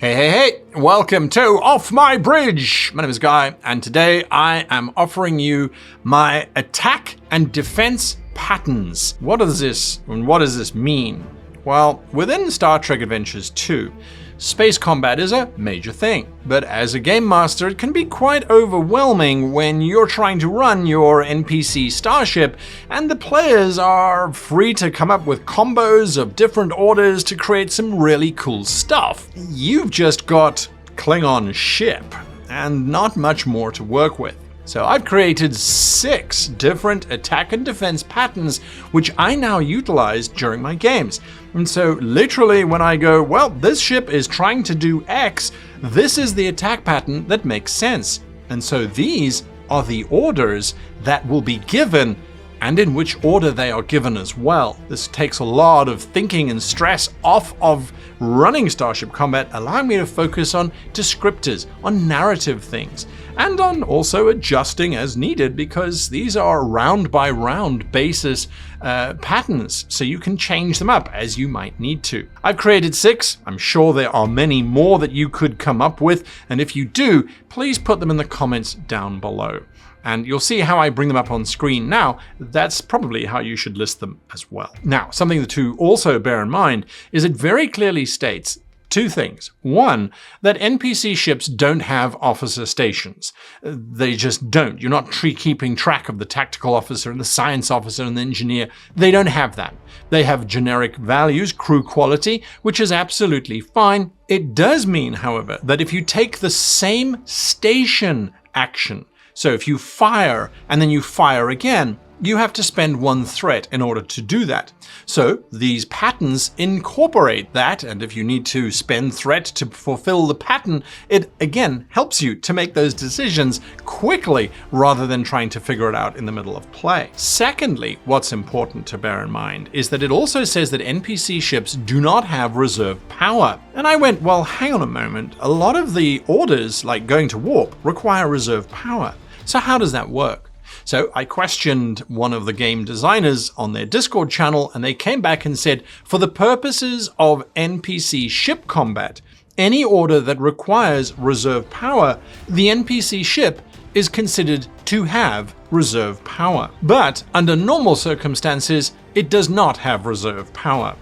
Hey, hey, hey! Welcome to Off My Bridge! My name is Guy, and today I am offering you my attack and defense patterns. What is this, and what does this mean? Well, within Star Trek Adventures 2, space combat is a major thing, but as a game master it can be quite overwhelming when you're trying to run your NPC starship and the players are free to come up with combos of different orders to create some really cool stuff. You've just got Klingon ship and not much more to work with. So I've created 6 different attack and defense patterns which I now utilize during my games. And so literally when I go, well, this ship is trying to do X, this is the attack pattern that makes sense. And so these are the orders that will be given and in which order they are given as well. This takes a lot of thinking and stress off of running Starship Combat, allowing me to focus on descriptors, on narrative things, and on also adjusting as needed because these are round by round basis patterns, so you can change them up as you might need to. I've created 6. I'm sure there are many more that you could come up with, and if you do, please put them in the comments down below. And you'll see how I bring them up on screen now. That's probably how you should list them as well. Now, something to also bear in mind is it very clearly states 2 things. 1, that NPC ships don't have officer stations. They just don't. You're not keeping track of the tactical officer and the science officer and the engineer. They don't have that. They have generic values, crew quality, which is absolutely fine. It does mean, however, that if you take the same station action, so if you fire and then you fire again, you have to spend 1 threat in order to do that. So these patterns incorporate that, and if you need to spend threat to fulfill the pattern, it again helps you to make those decisions quickly rather than trying to figure it out in the middle of play. Secondly, what's important to bear in mind is that it also says that NPC ships do not have reserve power. And I went, well, hang on a moment. A lot of the orders, like going to warp, require reserve power. So how does that work? So I questioned one of the game designers on their Discord channel, and they came back and said, for the purposes of NPC ship combat, any order that requires reserve power, the NPC ship is considered to have reserve power. But under normal circumstances, it does not have reserve power.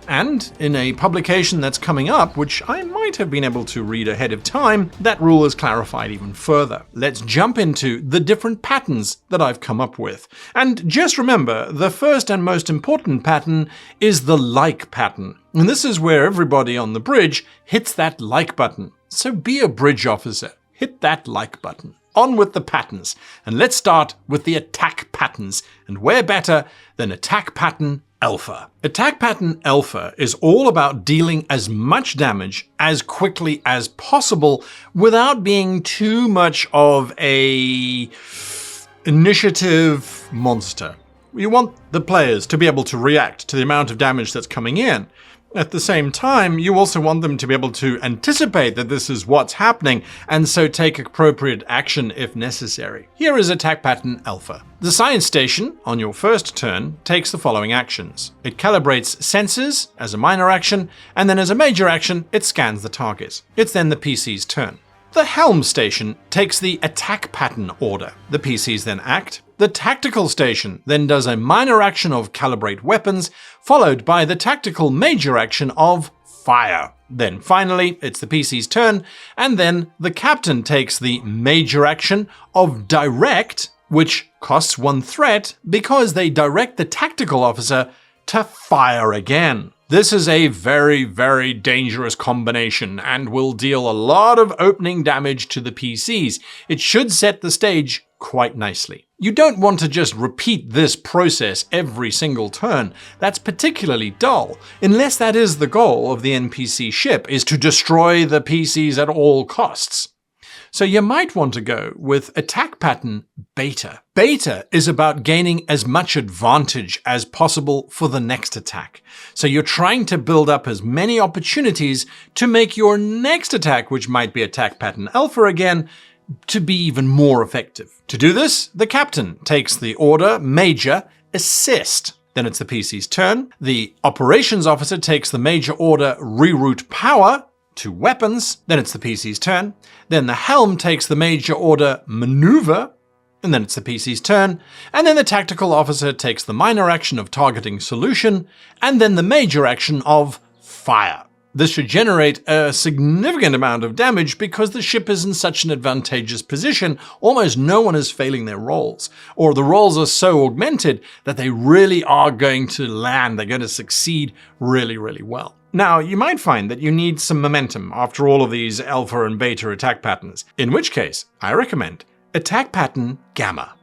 And in a publication that's coming up, which I might have been able to read ahead of time, that rule is clarified even further. Let's jump into the different patterns that I've come up with. And just remember, the first and most important pattern is the like pattern. And this is where everybody on the bridge hits that like button. So be a bridge officer. Hit that like button. On with the patterns. And let's start with the attack patterns. And where better than attack pattern Alpha. Attack pattern Alpha is all about dealing as much damage as quickly as possible without being too much of a initiative monster. You want the players to be able to react to the amount of damage that's coming in. At the same time, you also want them to be able to anticipate that this is what's happening and so take appropriate action if necessary. Here is attack pattern Alpha. The science station, on your first turn, takes the following actions. It calibrates sensors as a minor action, and then as a major action, it scans the target. It's then the PC's turn. The helm station takes the attack pattern order. The PCs then act. The tactical station then does a minor action of calibrate weapons, followed by the tactical major action of fire. Then finally, it's the PC's turn, and then the captain takes the major action of direct, which costs 1 threat because they direct the tactical officer to fire again. This is a very, very dangerous combination and will deal a lot of opening damage to the PCs. It should set the stage quite nicely. You don't want to just repeat this process every single turn. That's particularly dull, unless that is the goal of the NPC ship, is to destroy the PCs at all costs. So you might want to go with attack pattern Beta. Beta is about gaining as much advantage as possible for the next attack. So you're trying to build up as many opportunities to make your next attack, which might be attack pattern Alpha again, to be even more effective. To do this, the captain takes the order Major Assist. Then it's the PC's turn. The operations officer takes the major order Reroute Power 2 weapons, then it's the PC's turn. Then the helm takes the major order maneuver, and then it's the PC's turn. And then the tactical officer takes the minor action of targeting solution, and then the major action of fire. This should generate a significant amount of damage because the ship is in such an advantageous position, almost no one is failing their rolls. Or the rolls are so augmented that they really are going to land, they're going to succeed really, really well. Now, you might find that you need some momentum after all of these alpha and beta attack patterns, in which case I recommend attack pattern Gamma.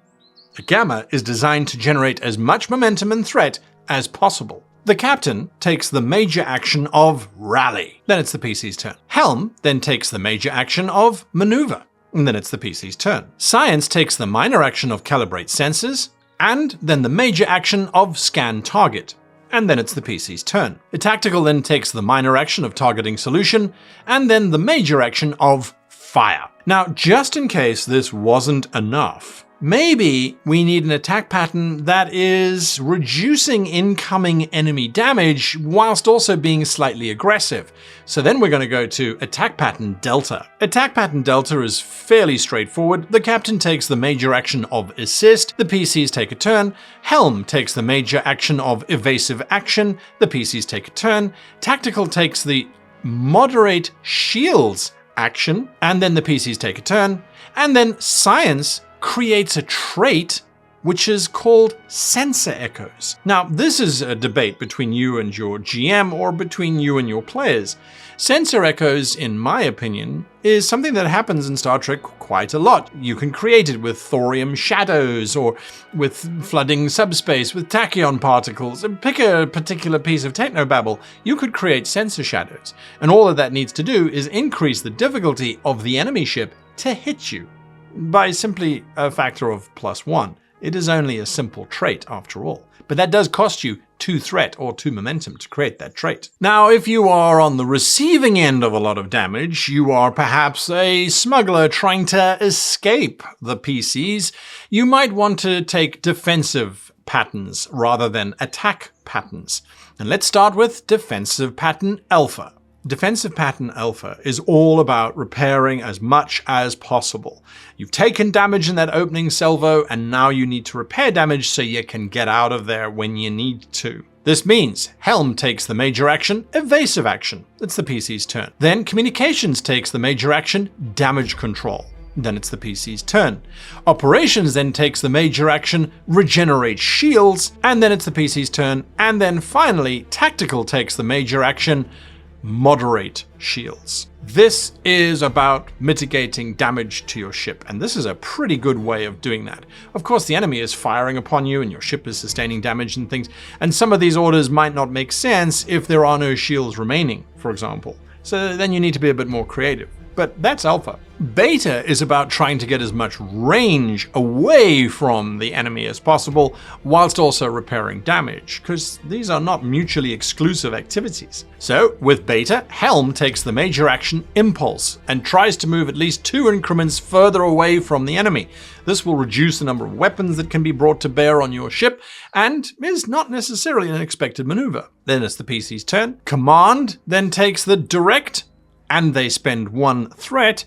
A Gamma is designed to generate as much momentum and threat as possible. The captain takes the major action of rally, then it's the PC's turn. Helm then takes the major action of maneuver, and then it's the PC's turn. Science takes the minor action of calibrate sensors, and then the major action of scan target, and then it's the PC's turn. The tactical then takes the minor action of targeting solution, and then the major action of fire. Now, just in case this wasn't enough, maybe we need an attack pattern that is reducing incoming enemy damage whilst also being slightly aggressive. So then we're going to go to attack pattern Delta. Attack pattern Delta is fairly straightforward. The captain takes the major action of assist, the PCs take a turn. Helm takes the major action of evasive action, the PCs take a turn. Tactical takes the moderate shields action, and then the PCs take a turn. And then Science creates a trait which is called sensor echoes. Now, this is a debate between you and your GM or between you and your players. Sensor echoes, in my opinion, is something that happens in Star Trek quite a lot. You can create it with thorium shadows or with flooding subspace, with tachyon particles. And pick a particular piece of technobabble, you could create sensor shadows. And all that needs to do is increase the difficulty of the enemy ship to hit you by simply a factor of +1. It is only a simple trait after all. But that does cost you 2 threat or 2 momentum to create that trait. Now, if you are on the receiving end of a lot of damage, you are perhaps a smuggler trying to escape the PCs, you might want to take defensive patterns rather than attack patterns. And let's start with defensive pattern Alpha. Defensive pattern Alpha is all about repairing as much as possible. You've taken damage in that opening salvo, and now you need to repair damage so you can get out of there when you need to. This means Helm takes the major action, evasive action. It's the PC's turn. Then Communications takes the major action, damage control. Then it's the PC's turn. Operations then takes the major action, regenerate shields, and then it's the PC's turn. And then finally, Tactical takes the major action, moderate shields. This is about mitigating damage to your ship, and this is a pretty good way of doing that. Of course, the enemy is firing upon you and your ship is sustaining damage and things, and some of these orders might not make sense if there are no shields remaining, for example. So then you need to be a bit more creative. But that's Alpha. Beta is about trying to get as much range away from the enemy as possible, whilst also repairing damage, because these are not mutually exclusive activities. So, with Beta, Helm takes the major action Impulse, and tries to move at least 2 increments further away from the enemy. This will reduce the number of weapons that can be brought to bear on your ship, and is not necessarily an expected maneuver. Then it's the PC's turn. Command then takes the direct, and they spend 1 threat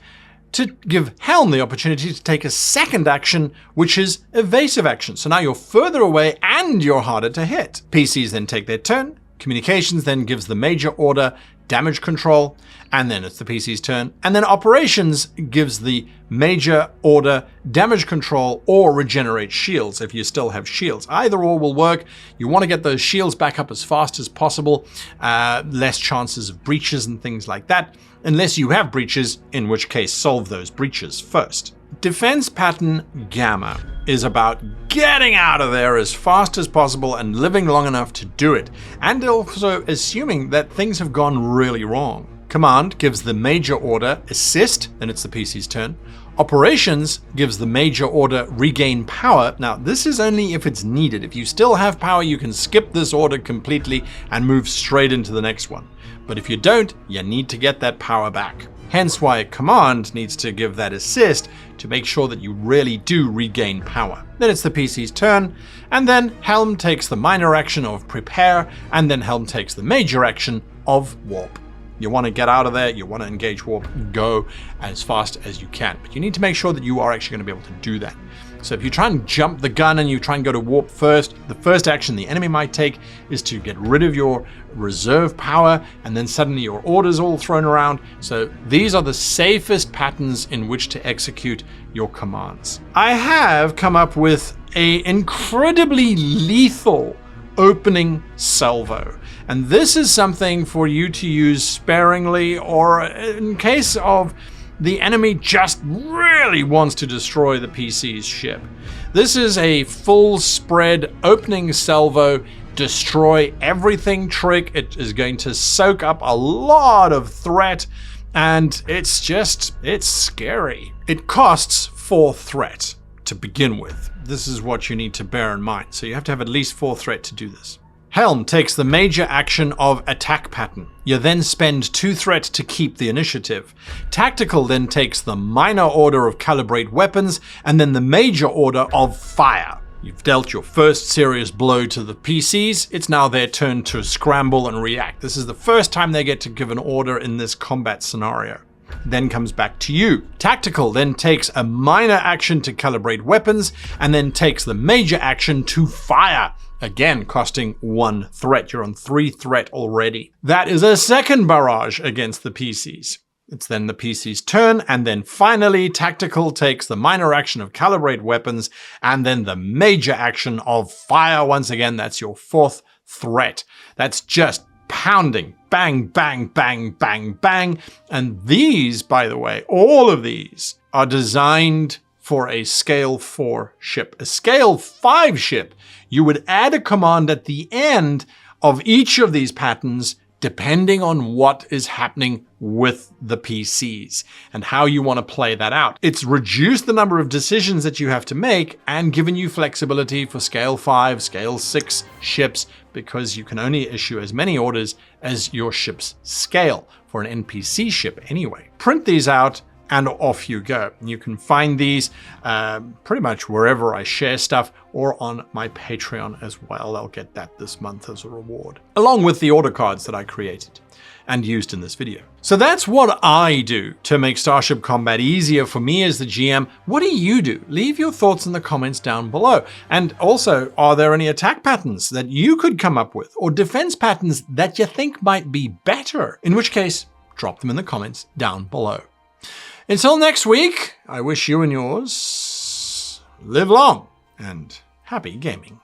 to give Helm the opportunity to take a second action, which is evasive action. So now you're further away and you're harder to hit. PCs then take their turn. Communications then gives the major order, damage control, and then it's the PC's turn. And then Operations gives the major order, damage control, or regenerate shields if you still have shields. Either or will work. You want to get those shields back up as fast as possible. Less chances of breaches and things like that. Unless you have breaches, in which case solve those breaches first. Defense pattern Gamma is about getting out of there as fast as possible and living long enough to do it, and also assuming that things have gone really wrong. Command gives the major order assist, then it's the PC's turn. Operations gives the major order regain power. Now, this is only if it's needed. If you still have power, you can skip this order completely and move straight into the next one. But if you don't, you need to get that power back. Hence why Command needs to give that assist to make sure that you really do regain power. Then it's the PC's turn, and then Helm takes the minor action of prepare, and then Helm takes the major action of warp. You want to get out of there, you want to engage warp, go as fast as you can. But you need to make sure that you are actually going to be able to do that. So if you try and jump the gun and you try and go to warp first, the first action the enemy might take is to get rid of your reserve power, and then suddenly your order's all thrown around. So these are the safest patterns in which to execute your commands. I have come up with an incredibly lethal opening salvo. And this is something for you to use sparingly, or in case of the enemy just really wants to destroy the PC's ship. This is a full spread opening salvo, destroy everything trick. It is going to soak up a lot of threat, and it's scary. It costs 4 threat to begin with. This is what you need to bear in mind. So you have to have at least 4 threat to do this. Helm takes the major action of attack pattern. You then spend 2 threat to keep the initiative. Tactical then takes the minor order of calibrate weapons, and then the major order of fire. You've dealt your first serious blow to the PCs. It's now their turn to scramble and react. This is the first time they get to give an order in this combat scenario. Then comes back to you. Tactical then takes a minor action to calibrate weapons, and then takes the major action to fire. Again, costing 1 threat. You're on 3 threat already. That is a second barrage against the PCs. It's then the PC's turn, and then finally, Tactical takes the minor action of calibrate weapons, and then the major action of fire. Once again, that's your 4th threat. That's just pounding. Bang, bang, bang, bang, bang. And these, by the way, all of these are designed for a scale 4 ship. A scale 5 ship, you would add a command at the end of each of these patterns depending on what is happening with the PCs and how you want to play that out. It's reduced the number of decisions that you have to make and given you flexibility for scale 5, scale 6 ships, because you can only issue as many orders as your ship's scale for an NPC ship anyway. Print these out and off you go. You can find these pretty much wherever I share stuff, or on my Patreon as well. I'll get that this month as a reward, along with the order cards that I created and used in this video. So that's what I do to make Starship combat easier for me as the GM. What do you do? Leave your thoughts in the comments down below. And also, are there any attack patterns that you could come up with, or defense patterns that you think might be better? In which case, drop them in the comments down below. Until next week, I wish you and yours live long and happy gaming.